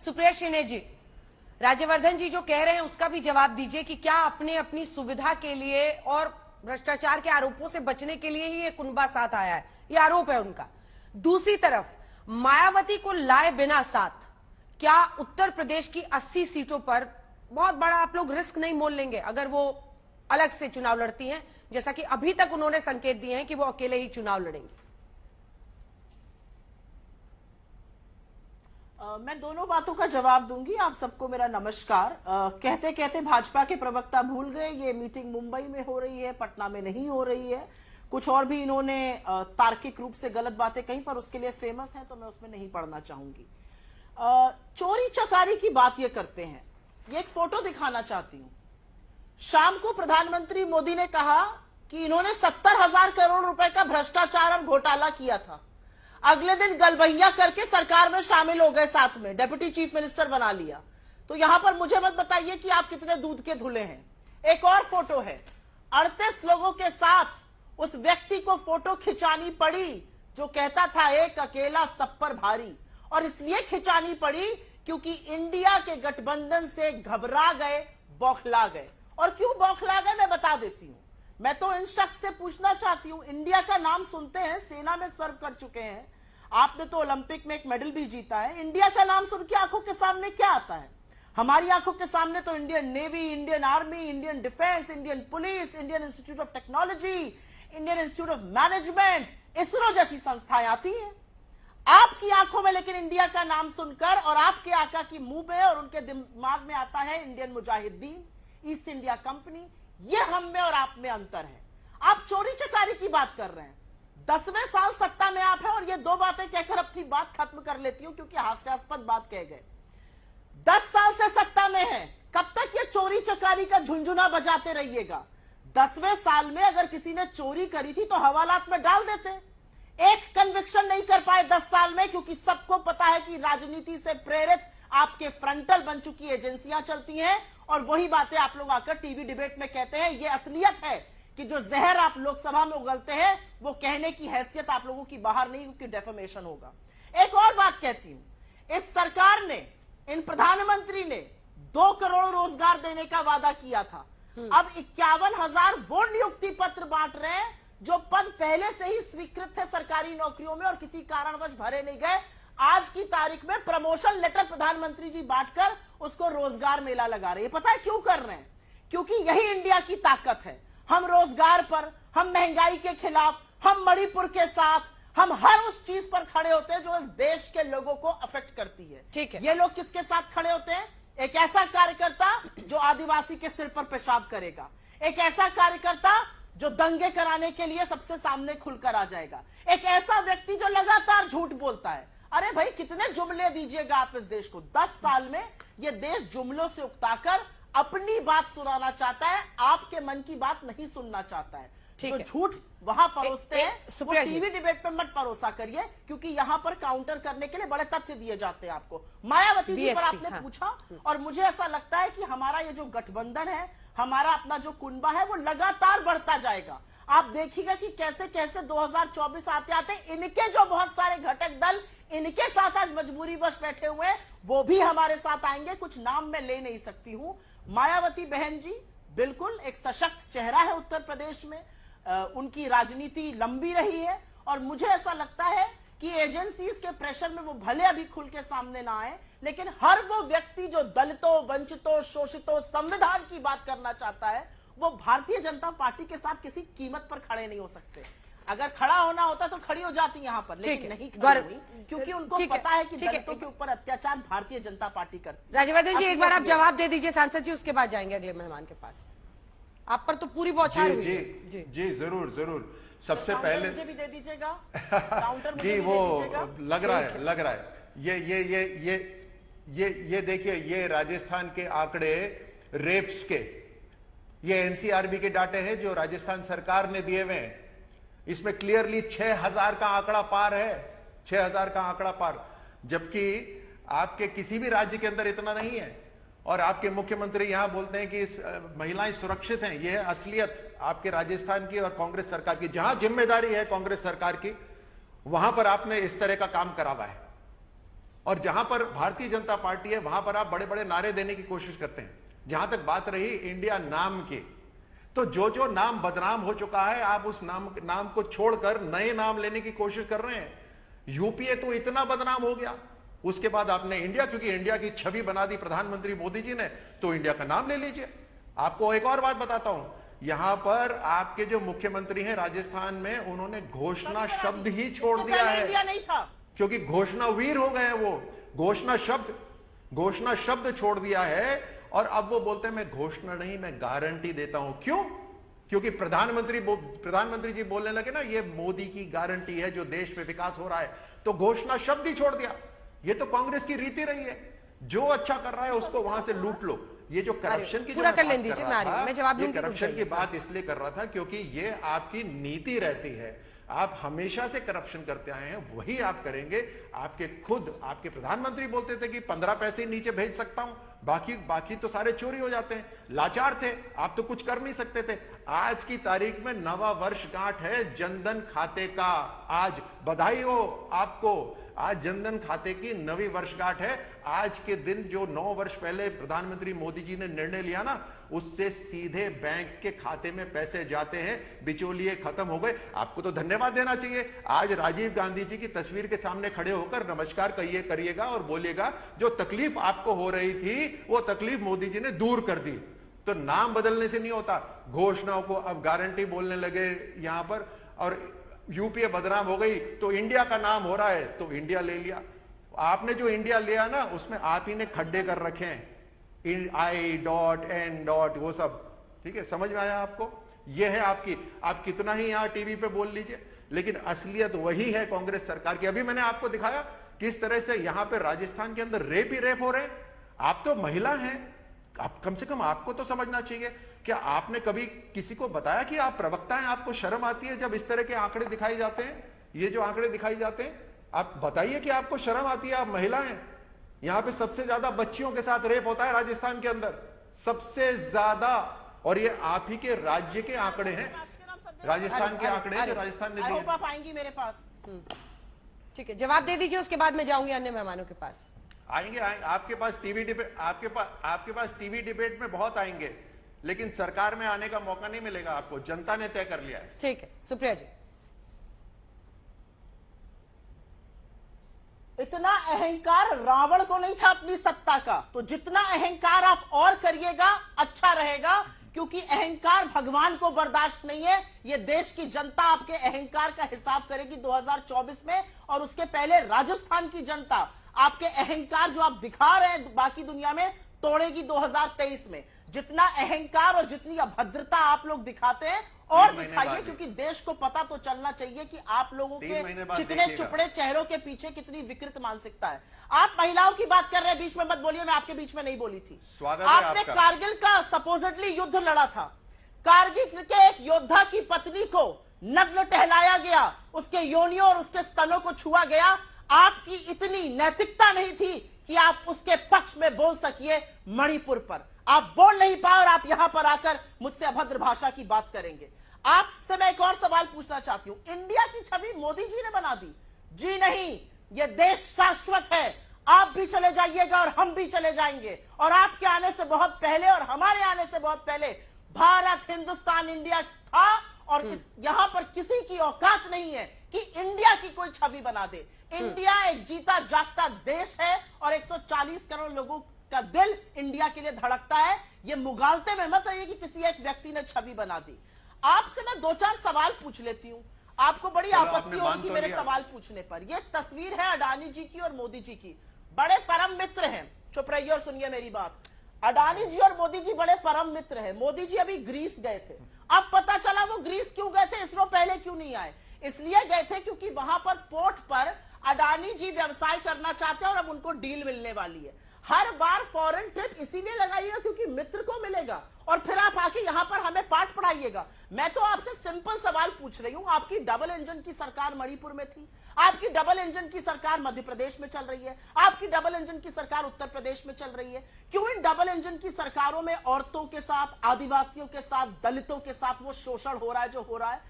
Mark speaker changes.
Speaker 1: सुप्रिया शिने जी, राज्यवर्धन जी जो कह रहे हैं उसका भी जवाब दीजिए कि क्या अपने अपनी सुविधा के लिए और भ्रष्टाचार के आरोपों से बचने के लिए ही ये कुनबा साथ आया है, ये आरोप है उनका। दूसरी तरफ मायावती को लाए बिना साथ क्या उत्तर प्रदेश की 80 सीटों पर बहुत बड़ा आप लोग रिस्क नहीं मोल लेंगे अगर वो अलग से चुनाव लड़ती हैं, जैसा कि अभी तक उन्होंने संकेत दिए हैं कि वो अकेले ही चुनाव लड़ेंगे?
Speaker 2: मैं दोनों बातों का जवाब दूंगी। आप सबको मेरा नमस्कार। कहते कहते भाजपा के प्रवक्ता भूल गए, ये मीटिंग मुंबई में हो रही है, पटना में नहीं हो रही है। कुछ और भी इन्होंने तार्किक रूप से गलत बातें कही, पर उसके लिए फेमस है तो मैं उसमें नहीं पढ़ना चाहूंगी। चोरी चकारी की बात ये करते हैं। ये एक फोटो दिखाना चाहती हूं। शाम को प्रधानमंत्री मोदी ने कहा कि इन्होंने 70,000 करोड़ रुपए का भ्रष्टाचार और घोटाला किया था। अगले दिन गलबैया करके सरकार में शामिल हो गए, साथ में डिप्टी चीफ मिनिस्टर बना लिया। तो यहां पर मुझे मत बताइए कि आप कितने दूध के धुले हैं। एक और फोटो है, 38 लोगों के साथ उस व्यक्ति को फोटो खिंचानी पड़ी जो कहता था एक अकेला सब पर भारी, और इसलिए खिंचानी पड़ी क्योंकि इंडिया के गठबंधन से घबरा गए, बौखला गए। और क्यों बौखला गए मैं बता देती हूं। मैं तो इन शख्स से पूछना चाहती हूं, इंडिया का नाम सुनते हैं, सेना में सर्व कर चुके हैं, आपने तो ओलंपिक में एक मेडल भी जीता है। इंडिया का नाम सुन के आंखों के सामने क्या आता है? हमारी आंखों के सामने तो Indian navy, Indian army, Indian defence, Indian police, Indian institute of technology, Indian institute of management, ISRO जैसी संस्थाएं आती हैं आपकी आंखों में। लेकिन इंडिया का नाम सुनकर और आपके आका की मुंह पे और उनके दिमाग में आता है Indian Mujahideen, east India company. ये हम में और आप में अंतर है। आप चोरी चकारी की बात कर रहे हैं, 10वें साल सत्ता में आप हैं। और ये दो बातें कहकर अपनी बात खत्म कर लेती हूं क्योंकि हास्यास्पद बात कह गए। 10 साल से सत्ता में है, कब तक ये चोरी चकारी का झुंझुना बजाते रहिएगा? 10वें साल में अगर किसी ने चोरी करी थी तो हवालात में डाल देते। एक कन्विक्शन नहीं कर पाए 10 साल में, क्योंकि सबको पता है कि राजनीति से प्रेरित आपके फ्रंटल बन चुकी एजेंसियां चलती हैं। और वही बातें आप लोग आकर टीवी डिबेट में कहते हैं। ये असलियत है कि जो जहर आप लोकसभा में उगलते हैं वो कहने की हैसियत आप लोगों की बाहर नहीं, क्योंकि डेफेमेशन होगा। एक और बात कहती हूं, इस सरकार ने, इन प्रधानमंत्री ने 2 करोड़ रोजगार देने का वादा किया था। अब 51,000 वो नियुक्ति पत्र बांट रहे हैं जो पद पहले से ही स्वीकृत थे सरकारी नौकरियों में और किसी कारणवश भरे नहीं गए। आज की तारीख में प्रमोशन लेटर प्रधानमंत्री जी बांटकर उसको रोजगार मेला लगा रहे हैं। पता है क्यों कर रहे हैं? क्योंकि यही इंडिया की ताकत है। हम रोजगार पर, हम महंगाई के खिलाफ, हम मणिपुर के साथ, हम हर उस चीज पर खड़े होते हैं जो इस देश के लोगों को अफेक्ट करती है।
Speaker 1: ठीक है।
Speaker 2: ये लोग किसके साथ खड़े होते हैं? एक ऐसा कार्यकर्ता जो आदिवासी के सिर पर पेशाब करेगा, एक ऐसा कार्यकर्ता जो दंगे कराने के लिए सबसे सामने खुलकर आ जाएगा, एक ऐसा व्यक्ति जो लगातार झूठ बोलता है। अरे भाई, कितने जुमले दीजिएगा आप इस देश को? 10 साल में यह देश जुमलों से उकताकर अपनी बात सुनाना चाहता है, आपके मन की बात नहीं सुनना चाहता है। जो झूठ वहां परोसते हैं वो टीवी डिबेट पर मत परोसा करिए, क्योंकि यहां पर काउंटर करने के लिए बड़े तथ्य दिए जाते हैं आपको। मायावती जी पर आपने पूछा, और मुझे ऐसा लगता है कि हमारा ये जो गठबंधन है, हमारा अपना जो कुनबा है, वो लगातार बढ़ता जाएगा। आप देखिएगा कि कैसे कैसे 2024 आते आते इनके जो बहुत सारे घटक दल इनके साथ आज मजबूरीवश बैठे हुए हैं, वो भी हमारे साथ आएंगे। कुछ नाम मैं ले नहीं सकती हूं। मायावती बहन जी बिल्कुल एक सशक्त चेहरा है उत्तर प्रदेश में, उनकी राजनीति लंबी रही है। और मुझे ऐसा लगता है कि एजेंसीज के प्रेशर में वो भले अभी खुल के सामने ना आए, लेकिन हर वो व्यक्ति जो दलितों, वंचितों, शोषितों, संविधान की बात करना चाहता है, वो भारतीय जनता पार्टी के साथ किसी कीमत पर खड़े नहीं हो सकते। अगर खड़ा होना होता तो खड़ी हो जाती यहां पर, लेकिन नहीं खड़ी हुई, क्योंकि उनको पता है कि दलितों के ऊपर अत्याचार भारतीय जनता पार्टी करती है।
Speaker 1: राज्यवर्धन जी, एक बार आप जवाब दे दीजिए सांसद जी, उसके बाद जाएंगे अगले मेहमान के पास। आप पर तो पूरी बौछार हुई है।
Speaker 3: जी जरूर जरूर। सबसे पहले
Speaker 2: मुझे भी दे दीजिएगा काउंटर।
Speaker 3: जी वो लग रहा है ये देखिए, ये राजस्थान के आंकड़े रेप्स के, ये एनसीआरबी के डाटे हैं जो राजस्थान सरकार ने दिए हुए हैं। इसमें क्लियरली 6,000 का आंकड़ा पार है, 6,000 का आंकड़ा पार, जबकि आपके किसी भी राज्य के अंदर इतना नहीं है। और आपके मुख्यमंत्री यहां बोलते हैं कि महिलाएं सुरक्षित हैं। यह है असलियत आपके राजस्थान की और कांग्रेस सरकार की। जहां जिम्मेदारी है कांग्रेस सरकार की, वहां पर आपने इस तरह का काम करा हुआ है। और जहां पर भारतीय जनता पार्टी है वहां पर आप बड़े बड़े नारे देने की कोशिश करते हैं। जहां तक बात रही इंडिया नाम की, तो जो जो नाम बदनाम हो चुका है आप उस नाम को छोड़कर नए नाम लेने की कोशिश कर रहे हैं। यूपीए तो इतना बदनाम हो गया, उसके बाद आपने इंडिया, क्योंकि इंडिया की छवि बना दी प्रधानमंत्री मोदी जी ने, तो इंडिया का नाम ले लीजिए। आपको एक और बात बताता हूं, यहां पर आपके जो मुख्यमंत्री हैं राजस्थान में, उन्होंने घोषणा शब्द ही छोड़ दिया है।
Speaker 2: इंडिया नहीं था,
Speaker 3: क्योंकि घोषणा वीर हो गए हैं वो, घोषणा शब्द छोड़ दिया है। और अब वो बोलते हैं मैं घोषणा नहीं, मैं गारंटी देता हूं। क्यों? क्योंकि प्रधानमंत्री जी बोलने लगे ना, ये मोदी की गारंटी है जो देश में विकास हो रहा है, तो घोषणा शब्द ही छोड़ दिया। ये तो कांग्रेस की रीति रही है, जो अच्छा कर रहा है उसको वहां से लूट लो। ये जो करप्शन की
Speaker 1: पूरा कर लेने दीजिए, मैं जवाब दूंगी।
Speaker 3: करप्शन की बात इसलिए कर रहा था क्योंकि ये आपकी नीति रहती है, आप हमेशा से करप्शन करते आए हैं, वही आप करेंगे। आपके प्रधानमंत्री बोलते थे कि 15 पैसे ही नीचे भेज सकता हूं, बाकी तो सारे चोरी हो जाते हैं। लाचार थे आप, तो कुछ कर नहीं सकते थे। आज की तारीख में नवा वर्षगांठ है जनधन खाते का, आज बधाई हो आपको, आज जनधन खाते की नवी वर्षगांठ है। आज के दिन जो 9 वर्ष पहले प्रधानमंत्री मोदी जी ने निर्णय लिया ना, उससे सीधे बैंक के खाते में पैसे जाते हैं, बिचौलिए खत्म हो गए। आपको तो धन्यवाद देना चाहिए। आज राजीव गांधी जी की तस्वीर के सामने खड़े होकर नमस्कार करिएगा और बोलिएगा जो तकलीफ आपको हो रही थी वो तकलीफ मोदी जी ने दूर कर दी। तो नाम बदलने से नहीं होता। घोषणाओं को अब गारंटी बोलने लगे यहां पर, और यूपीए बदनाम हो गई तो इंडिया का नाम हो रहा है, तो इंडिया ले लिया। आपने जो इंडिया लिया ना, उसमें आप ही ने खड्डे कर रखे हैं, I.N. वो सब, ठीक है, समझ में आया आपको? ये है आपकी, आप कितना ही यहां टीवी पे बोल लीजिए, लेकिन असलियत वही है कांग्रेस सरकार की। अभी मैंने आपको दिखाया किस तरह से यहां पे राजस्थान के अंदर रेप ही रेप हो रहे हैं। आप तो महिला हैं, आप कम से कम आपको तो समझना चाहिए। क्या आपने कभी किसी को बताया कि आप प्रवक्ता हैं? आपको शर्म आती है जब इस तरह के आंकड़े दिखाई जाते हैं? ये जो आंकड़े दिखाई जाते हैं, आप बताइए कि आपको शर्म आती है? आप महिला हैं। यहां पे सबसे ज्यादा बच्चियों के साथ रेप होता है राजस्थान के अंदर, सबसे ज्यादा, और ये आप ही के राज्य के आंकड़े हैं, राजस्थान के आंकड़े जो राजस्थान ने दिए।
Speaker 2: आप आएंगी मेरे पास?
Speaker 1: ठीक है, जवाब दे दीजिए, उसके बाद मैं जाऊंगी अन्य मेहमानों के पास।
Speaker 3: आएंगे आपके पास टीवी डिबेट, आपके पास टीवी डिबेट में बहुत आएंगे, लेकिन सरकार में आने का मौका नहीं मिलेगा आपको, जनता ने तय कर लिया है।
Speaker 1: ठीक है, सुप्रिया जी।
Speaker 2: इतना अहंकार रावण को नहीं था अपनी सत्ता का, तो जितना अहंकार आप और करिएगा अच्छा रहेगा, क्योंकि अहंकार भगवान को बर्दाश्त नहीं है। ये देश की जनता आपके अहंकार का हिसाब करेगी 2024 में, और उसके पहले राजस्थान की जनता आपके अहंकार जो आप दिखा रहे हैं बाकी दुनिया में तोड़ेगी 2023 में। जितना अहंकार और जितनी अभद्रता आप लोग दिखाते हैं और दिखाइए, क्योंकि देश को पता तो चलना चाहिए कि आप लोगों के चिकने चुपड़े चेहरों के पीछे कितनी विकृत मानसिकता है। आप महिलाओं की बात कर रहे हैं, बीच में मत बोलिए, मैं आपके बीच में नहीं बोली थी। आपने कारगिल का सपोजिटली युद्ध लड़ा था, कारगिल के एक योद्धा की पत्नी को नग्न टहलाया गया, उसके योनियों और उसके स्तनों को छुआ गया। आपकी इतनी नैतिकता नहीं थी कि आप उसके पक्ष में बोल सकिए। मणिपुर पर आप बोल नहीं पाए और आप यहां पर आकर मुझसे अभद्र भाषा की बात करेंगे। आपसे मैं एक और सवाल पूछना चाहती हूं, इंडिया की छवि मोदी जी ने बना दी? जी नहीं, यह देश शाश्वत है। आप भी चले जाइएगा और हम भी चले जाएंगे, और आपके आने से बहुत पहले और हमारे आने से बहुत पहले भारत, हिंदुस्तान, इंडिया था, और यहां पर किसी की औकात नहीं है कि इंडिया की कोई छवि बना दे। इंडिया एक जीता जागता देश है और 140 करोड़ लोगों का दिल इंडिया के लिए धड़कता है। ये मुगालते में मत रहिए कि किसी एक व्यक्ति ने छवि बना दी। आपसे मैं 2-4 सवाल पूछ लेती हूं, आपको बड़ी आपत्ति होगी मेरे सवाल पूछने पर। यह तस्वीर है अडानी जी की और मोदी जी की, बड़े परम मित्र हैं। चुप रहिए और सुनिए मेरी बात। अडानी जी और मोदी जी बड़े परम मित्र हैं। मोदी जी अभी ग्रीस गए थे, अब पता चला वो ग्रीस क्यों गए थे, इसरो पहले क्यों नहीं आए? इसलिए गए थे क्योंकि वहां पर पोर्ट पर अडानी जी व्यवसाय करना चाहते हैं और अब उनको डील मिलने वाली है। हर बार फॉरेन ट्रिप इसीलिए लगाइएगा क्योंकि मित्र को मिलेगा, और फिर आप आके यहां पर हमें पाठ पढ़ाइएगा। मैं तो आपसे सिंपल सवाल पूछ रही हूं, आपकी डबल इंजन की सरकार मणिपुर में थी, आपकी डबल इंजन की सरकार मध्य प्रदेश में चल रही है, आपकी डबल इंजन की सरकार उत्तर प्रदेश में चल रही है। क्यों इन डबल इंजन की सरकारों में औरतों के साथ, आदिवासियों के साथ, दलितों के साथ वो शोषण हो रहा है जो हो रहा है?